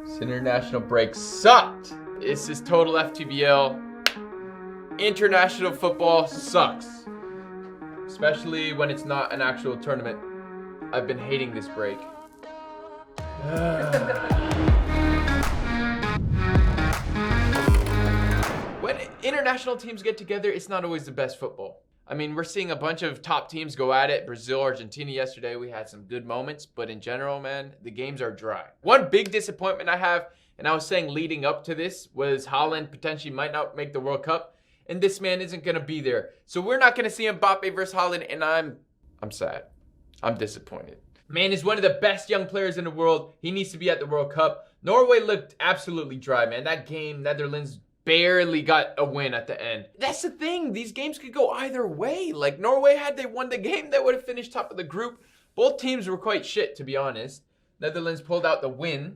This international break sucked. This is total FTBL. International football sucks. Especially when it's not an actual tournament. I've been hating this break. When international teams get together, it's not always the best football. I mean, we're seeing a bunch of top teams go at it. Brazil, Argentina yesterday, we had some good moments. But in general, man, the games are dry. One big disappointment I have, and I was saying leading up to this, was Haaland potentially might not make the World Cup. And this man isn't going to be there. So we're not going to see Mbappe versus Haaland, and I'm sad. I'm disappointed. Man is one of the best young players in the world. He needs to be at the World Cup. Norway looked absolutely dry, man. That game, Netherlands barely got a win at the end. That's the thing. These games could go either way. Like Norway, had they won the game, they would have finished top of the group. Both teams were quite shit, to be honest. Netherlands pulled out the win.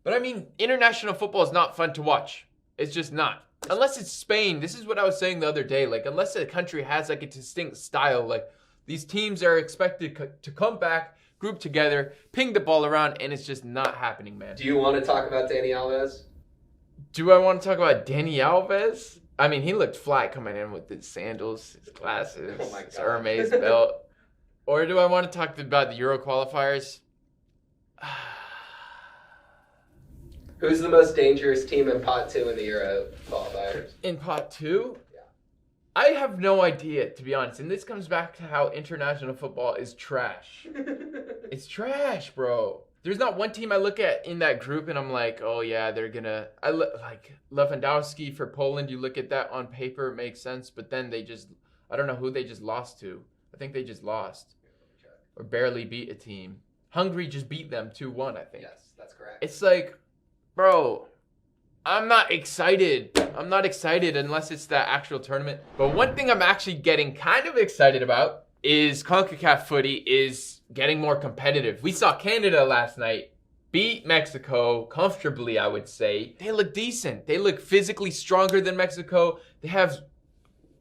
But I mean, international football is not fun to watch. It's just not. Unless it's Spain. This is what I was saying the other day. Like, unless a country has like a distinct style, like these teams are expected to come back, group together, ping the ball around, and it's just not happening, man. Do you want to talk about Dani Alves? Do I want to talk about Dani Alves? I mean, he looked flat coming in with his sandals, his glasses, his Hermes belt. Or do I want to talk about the Euro qualifiers? Who's the most dangerous team in pot 2 in the Euro qualifiers? In pot 2? Yeah. I have no idea, to be honest. And this comes back to how international football is trash. It's trash, bro. There's not one team I look at in that group and I'm like, oh yeah, they're gonna... like Lewandowski for Poland, you look at that on paper, it makes sense. But then they just... I don't know who they just lost to. I think they just lost. Or barely beat a team. Hungary just beat them 2-1, I think. Yes, that's correct. It's like... Bro, I'm not excited. I'm not excited unless it's that actual tournament. But one thing I'm actually getting kind of excited about is CONCACAF footy is getting more competitive. We saw Canada last night beat Mexico comfortably, I would say. They look decent. They look physically stronger than Mexico. They have,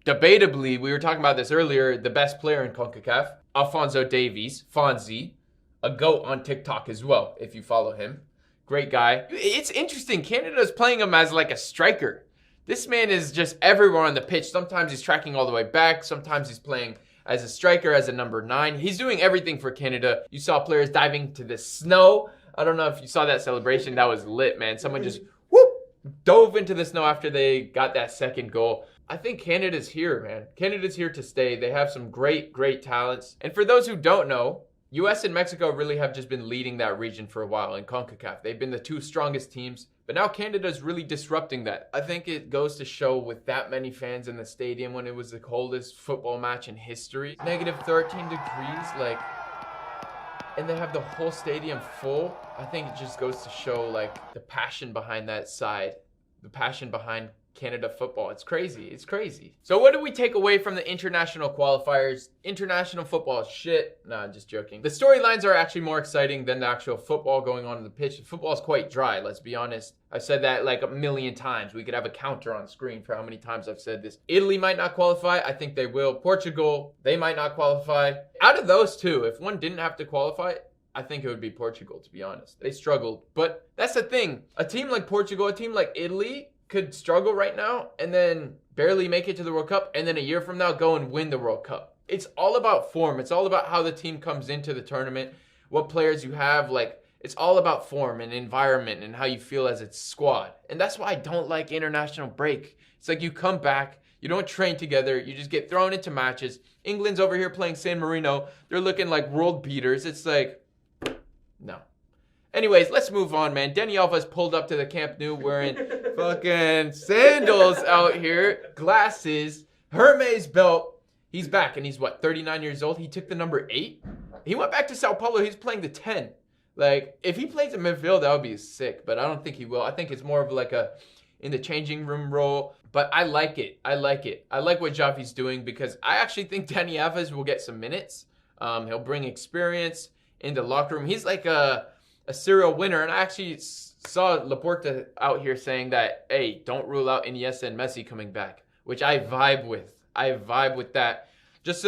debatably, we were talking about this earlier, the best player in CONCACAF, Alphonso Davies, Fonzie, a GOAT on TikTok as well, if you follow him. Great guy. It's interesting. Canada's playing him as like a striker. This man is just everywhere on the pitch. Sometimes he's tracking all the way back. Sometimes he's playing as a striker, as a number 9. He's doing everything for Canada. You saw players diving to the snow. I don't know if you saw that celebration. That was lit, man. Someone just dove into the snow after they got that second goal. I think Canada's here, man. Canada's here to stay. They have some great, great talents. And for those who don't know, US and Mexico really have just been leading that region for a while in CONCACAF. They've been the 2 strongest teams, but now Canada's really disrupting that. I think it goes to show with that many fans in the stadium when it was the coldest football match in history. Negative 13 degrees, like, and they have the whole stadium full. I think it just goes to show like the passion behind that side, the passion behind Canada football. It's crazy. It's crazy. So what do we take away from the international qualifiers? International football is shit. Nah, just joking. The storylines are actually more exciting than the actual football going on in the pitch. Football is quite dry, let's be honest. I've said that like a million times. We could have a counter on screen for how many times I've said this. Italy might not qualify. I think they will. Portugal, they might not qualify. Out of those 2, if one didn't have to qualify, I think it would be Portugal, to be honest. They struggled. But that's the thing. A team like Portugal, a team like Italy could struggle right now and then barely make it to the World Cup and then a year from now go and win the World Cup. It's all about form. It's all about how the team comes into the tournament, what players you have. Like, it's all about form and environment and how you feel as a squad. And that's why I don't like international break. It's like you come back, you don't train together, you just get thrown into matches. England's over here playing San Marino. They're looking like world beaters. It's like, no. Anyways, let's move on, man. Dani Alves pulled up to the Camp Nou wearing fucking sandals out here, glasses, Hermes belt. He's back, and he's, what, 39 years old? He took the number 8. He went back to Sao Paulo. He's playing the 10. Like, if he plays in midfield, that would be sick, but I don't think he will. I think it's more of like a in the changing room role, but I like it. I like it. I like what Javi's doing because I actually think Dani Alves will get some minutes. He'll bring experience in the locker room. He's like a serial winner. And I actually saw Laporta out here saying that, hey, don't rule out Iniesta and Messi coming back, which I vibe with. I vibe with that. Just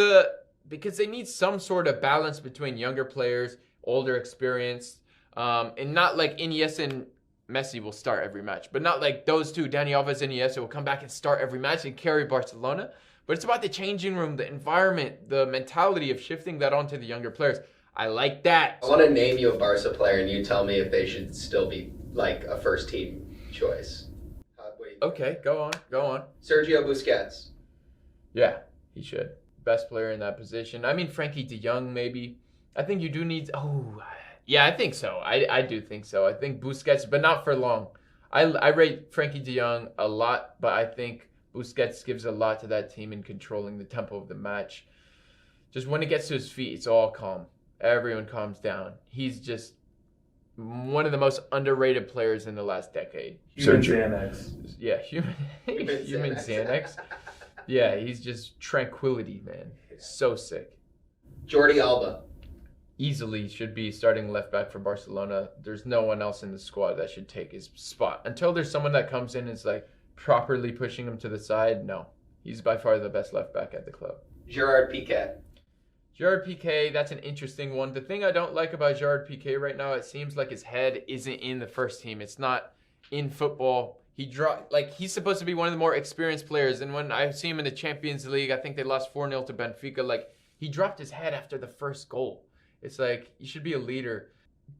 because they need some sort of balance between younger players, older experience, and not like Iniesta and Messi will start every match. But not like those two, Dani Alves and Iniesta, will come back and start every match and carry Barcelona. But it's about the changing room, the environment, the mentality of shifting that onto the younger players. I like that. I want to name you a Barca player, and you tell me if they should still be like a first team choice. Okay, go on. Sergio Busquets. Yeah, he should. Best player in that position. I mean, Frankie de Jong, maybe. I think you do need... Oh, yeah, I think so. I do think so. I think Busquets, but not for long. I rate Frankie de Jong a lot, but I think Busquets gives a lot to that team in controlling the tempo of the match. Just when it gets to his feet, it's all calm. Everyone calms down. He's just one of the most underrated players in the last decade. Human Xanax. Yeah, human Xanax. Yeah, he's just tranquility, man. So sick. Jordi Alba. Easily should be starting left back for Barcelona. There's no one else in the squad that should take his spot. Until there's someone that comes in and is like properly pushing him to the side, no. He's by far the best left back at the club. Gerard Piqué. Gerard Piqué, that's an interesting one. The thing I don't like about Gerard Piqué right now, it seems like his head isn't in the first team. It's not in football. He's supposed to be one of the more experienced players. And when I see him in the Champions League, I think they lost 4-0 to Benfica. Like, he dropped his head after the first goal. It's like, you should be a leader.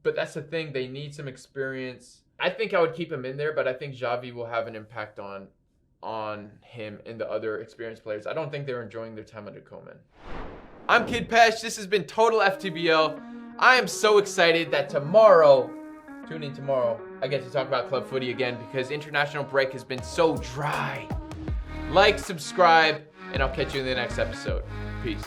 But that's the thing. They need some experience. I think I would keep him in there, but I think Xavi will have an impact on him and the other experienced players. I don't think they're enjoying their time under Koeman. I'm Kid Pesh. This has been Total FTBL. I am so excited that tune in tomorrow, I get to talk about club footy again because international break has been so dry. Like, subscribe, and I'll catch you in the next episode. Peace.